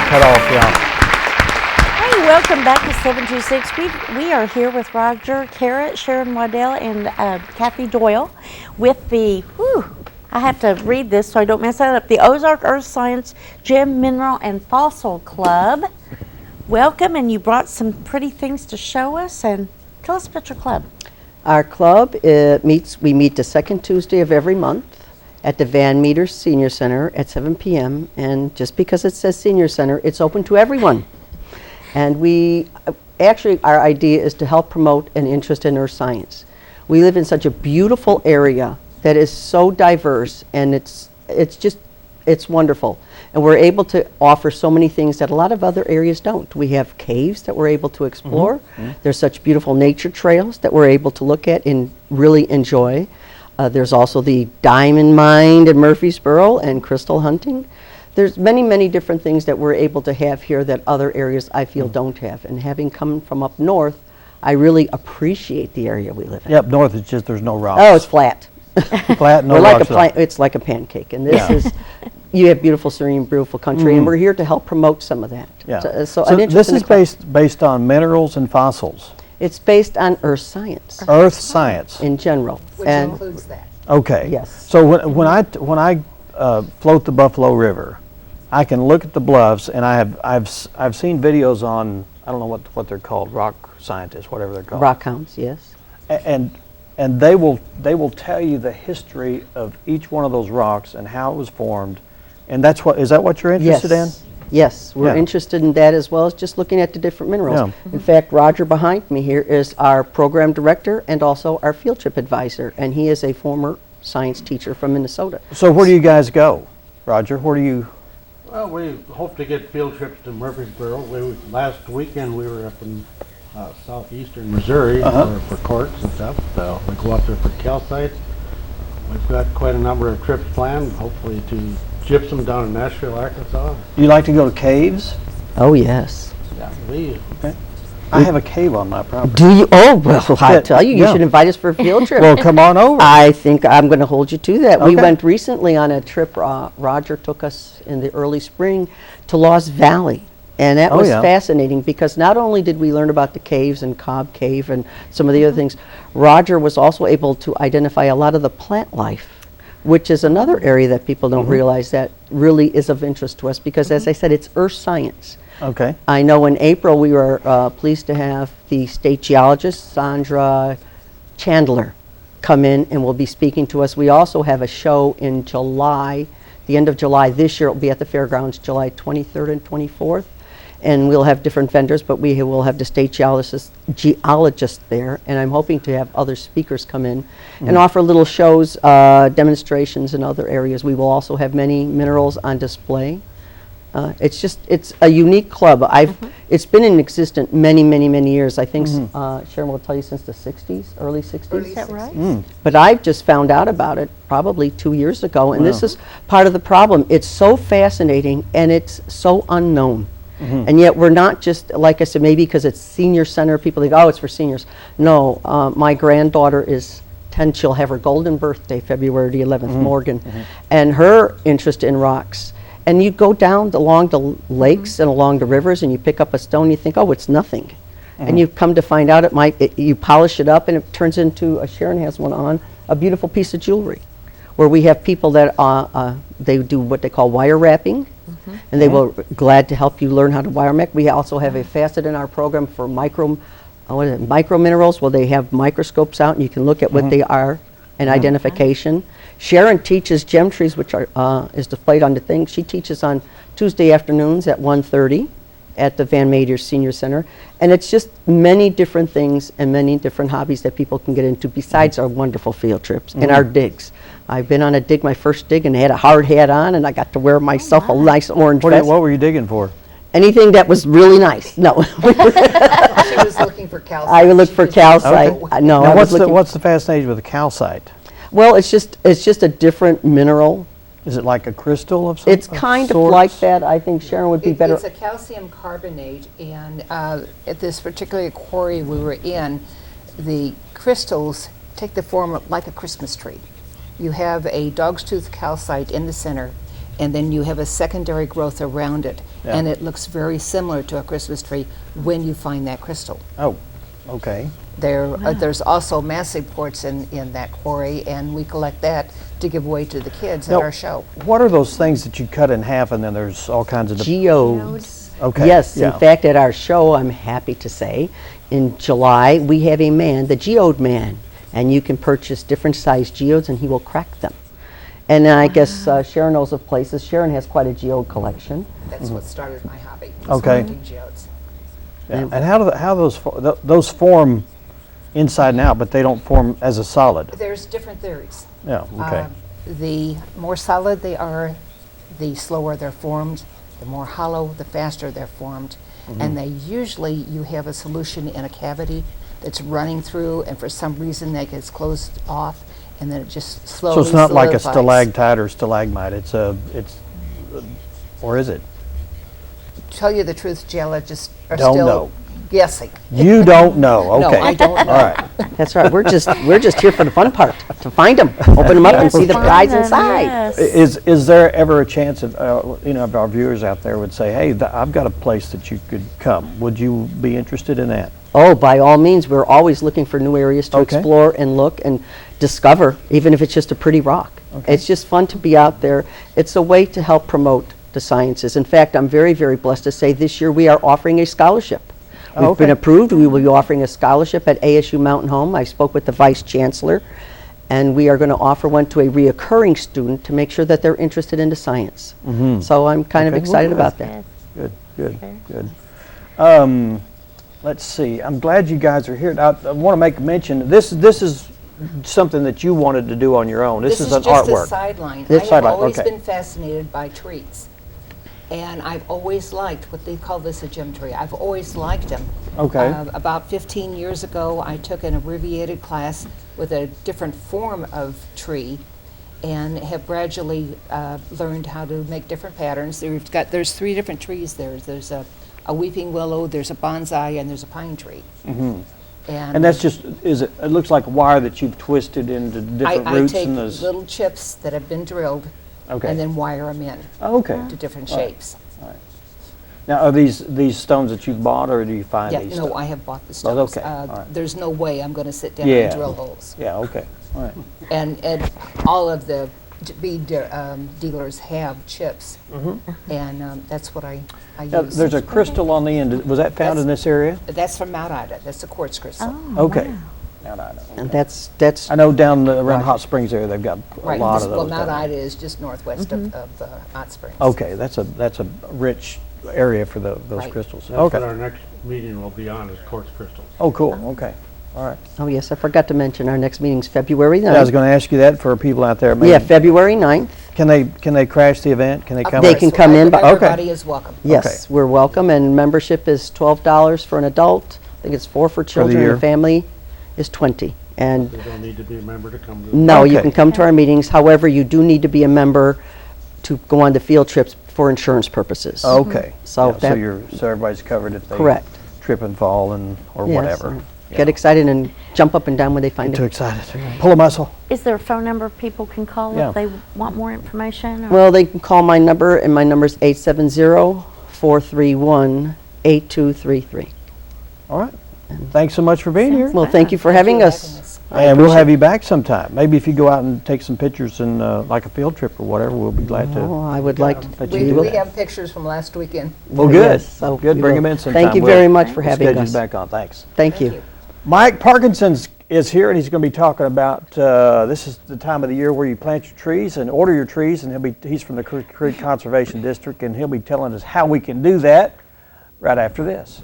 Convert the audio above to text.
cut off, yeah. Hey, welcome back to 726. We are here with Roger Carrot, Sharon Waddell, and Kathy Doyle with the, I have to read this so I don't mess that up, the Ozark Earth Science Gem, Mineral, and Fossil Club. Welcome, and you brought some pretty things to show us, and tell us about your club. Our club we meet the second Tuesday of every month at the Van Meter Senior Center at 7 p.m. And just because it says Senior Center, it's open to everyone. And our idea is to help promote an interest in earth science. We live in such a beautiful area that is so diverse, and it's wonderful. And we're able to offer so many things that a lot of other areas don't. We have caves that we're able to explore. There's such beautiful nature trails that we're able to look at and really enjoy. There's also the diamond mine in Murfreesboro and crystal hunting. There's many, many different things that we're able to have here that other areas I feel don't have. And having come from up north, I really appreciate the area we live in. Yep, north is just there's no rocks. Oh, it's flat. Flat, no We're rocks. it's like a pancake. And this is, you have beautiful, serene, beautiful country, and we're here to help promote some of that. Yeah. So this is based on minerals and fossils. It's based on earth science Earth science. in general. Which And includes that. Okay. Yes. So when I float the Buffalo River, I can look at the bluffs, and I've seen videos on, I don't know what they're called, rock scientists, whatever they're called. rock hounds, yes. And they will tell you the history of each one of those rocks and how it was formed, and is that what you're interested in? Yes, we're Yeah. interested in that as well as just looking at the different minerals. Yeah. In fact, Roger behind me here is our program director and also our field trip advisor, and he is a former science teacher from Minnesota. So where do you guys go, Roger? Where do you? Well, we hope to get field trips to Murfreesboro. Last weekend we were up in southeastern Missouri for quartz and stuff. So we go up there for calcite. We've got quite a number of trips planned, hopefully to gypsum down in Nashville, Arkansas. You like to go to caves? Oh, yes. Yeah, I have a cave on my property. Do you? Oh, well, I Yeah, tell you, you yeah. should invite us for a field trip. Well, come on over. I think I'm going to hold you to that. We Okay. went recently on a trip. Roger took us in the early spring to Lost Valley. And that Oh, was yeah. fascinating because not only did we learn about the caves and Cobb Cave and some of the other things, Roger was also able to identify a lot of the plant life, which is another area that people don't realize that really is of interest to us because, as I said, it's earth science. Okay. I know in April we were pleased to have the state geologist, Sandra Chandler, come in and will be speaking to us. We also have a show in July, the end of July this year. It will be at the fairgrounds July 23rd and 24th. And we'll have different vendors, but we will have the state geologist there. And I'm hoping to have other speakers come in and offer little shows, demonstrations in other areas. We will also have many minerals on display. It's a unique club. It's been in existence many, many, many years. I think Sharon will tell you since the 60s, early 60s. Is that right? But I've just found out about it probably 2 years ago, and this is part of the problem. It's so fascinating and it's so unknown. And yet we're not just, like I said, maybe because it's senior center, people think, oh, it's for seniors. No, my granddaughter is 10, she'll have her golden birthday, February the 11th, Morgan, and her interest in rocks. And you go down along the lakes and along the rivers and you pick up a stone, you think, oh, it's nothing. And you come to find out you polish it up and it turns into, Sharon has one on, a beautiful piece of jewelry. Where we have people that they do what they call wire wrapping, and they will glad to help you learn how to wire wrap. We also have a facet in our program for micro minerals, where they have microscopes out and you can look at what they are and identification. Sharon teaches gem trees, which is displayed on the thing. She teaches on Tuesday afternoons at 1:30 at the Van Meter Senior Center. And it's just many different things and many different hobbies that people can get into besides our wonderful field trips and our digs. I've been on a dig, my first dig, and I had a hard hat on, and I got to wear myself a nice orange vest. What were you digging for? Anything that was really nice. No. She was looking for calcite. I would look for calcite. No, Now, I was looking. what's the fascination with the calcite? Well, it's just a different mineral. Is it like a crystal of some It's kind of like that. I think Sharon would be better. It's a calcium carbonate, and at this particular quarry we were in, the crystals take the form of like a Christmas tree. You have a dog's tooth calcite in the center, and then you have a secondary growth around it. Yeah. And it looks very similar to a Christmas tree when you find that crystal. Oh, okay. There's also massive quartz in that quarry, and we collect that to give away to the kids Now, at our show. What are those things that you cut in half and then there's all kinds of... Geodes. Okay. Yes, yeah. in fact, at our show, I'm happy to say, in July, we have a man, the Geode Man, and you can purchase different sized geodes and he will crack them. And then I guess Sharon knows of places. Sharon has quite a geode collection. That's what started my hobby. was Okay. collecting geodes. Yeah. And how those form inside and out, but they don't form as a solid? There's different theories. Yeah, okay. The more solid they are, the slower they're formed. The more hollow, the faster they're formed. Mm-hmm. And they usually, you have a solution in a cavity that's running through, and for some reason that gets closed off, and then it just slowly So it's not like a solidifies. stalactite or stalagmite, or is it? Tell you the truth, geologists are Don't still know. guessing. You don't know, No, okay. I don't know. All right. That's right. We're just here for the fun part, to find them, open them up, and see the prize inside. Yes. Is there ever a chance of, if our viewers out there would say, hey, I've got a place that you could come. Would you be interested in that? Oh, by all means, we're always looking for new areas to Okay. explore and look and discover, even if it's just a pretty rock. Okay. It's just fun to be out there. It's a way to help promote the sciences. In fact, I'm very, very blessed to say this year we are offering a scholarship. Oh, We've been okay. approved. We will be offering a scholarship at ASU Mountain Home. I spoke with the Vice Chancellor, and we are going to offer one to a reoccurring student to make sure that they're interested into science. So I'm kind of Okay. excited about that. Good, good, good. Let's see, I'm glad you guys are here. I want to make a mention, this is something that you wanted to do on your own. This is an just artwork. a sideline. This I have sideline, always okay. been fascinated by trees. And I've always liked what they call this a gem tree. I've always liked them. Okay. About 15 years ago, I took an abbreviated class with a different form of tree and have gradually learned how to make different patterns. There's 3 different trees there. There's a weeping willow, there's a bonsai, and there's a pine tree. Mm-hmm. And that's just, it looks like wire that you've twisted into different I roots take and those. little chips that have been drilled Okay. and then wire them in Okay. to different All right. shapes. Now, are these stones that you've bought, or do you find Yeah, these? no, stones? I have bought the Oh, stones. okay. All right. There's no way I'm going to sit down Yeah. and drill holes. Yeah, okay, all right. And all of the bead dealers have chips, and that's what I Now, use. there's a crystal on the end. Was that found in this area? That's from Mount Ida. That's a quartz crystal. Okay. Now, I know. And that's I know down around Hot Springs area, they've got a Right. lot of Well, those. Mount down there. Ida is just northwest of Hot Springs. Okay, that's a rich area for those Right. crystals. That's what Okay. our next meeting will be on, is quartz crystals. Oh, cool, okay, all right. oh yes, I forgot to mention our next meeting's February 9th. I was going to ask you that for people out there. maybe- Yeah, February 9th. Can they crash the event? Can they come? They can come in, but- okay. Everybody is welcome. Yes, we're welcome, and membership is $12 for an adult. I think it's 4 for children, year. and family is 20. And They don't need to be a member to come to the... no, you Okay. can come to our meetings. However, you do need to be a member to go on the field trips for insurance purposes. Okay. So Yeah, that- so everybody's covered if they Correct. trip and fall or Yes, whatever. and Get excited and jump up and down when they find Too it. excited. Pull a muscle. Is there a phone number people can call Yeah. if they want more information? Or? Well, they can call my number, and my number is 870-431-8233. All right. Thanks so much for being here. Well, thank you for having us. I And we'll have appreciate- you back sometime. Maybe if you go out and take some pictures and like a field trip or whatever, we'll be glad to. Oh, I would like to. Let you do We that. have pictures from last weekend. Well, good. Yes, so Good. we Bring will. them in sometime. Thank you We'll very much for having schedule you us. back on. Thanks. Thank you. you. Mike Parkinson's is here, and he's going to be talking about this is the time of the year where you plant your trees and order your trees, and he's from the Creek Conservation District, and he'll be telling us how we can do that right after this.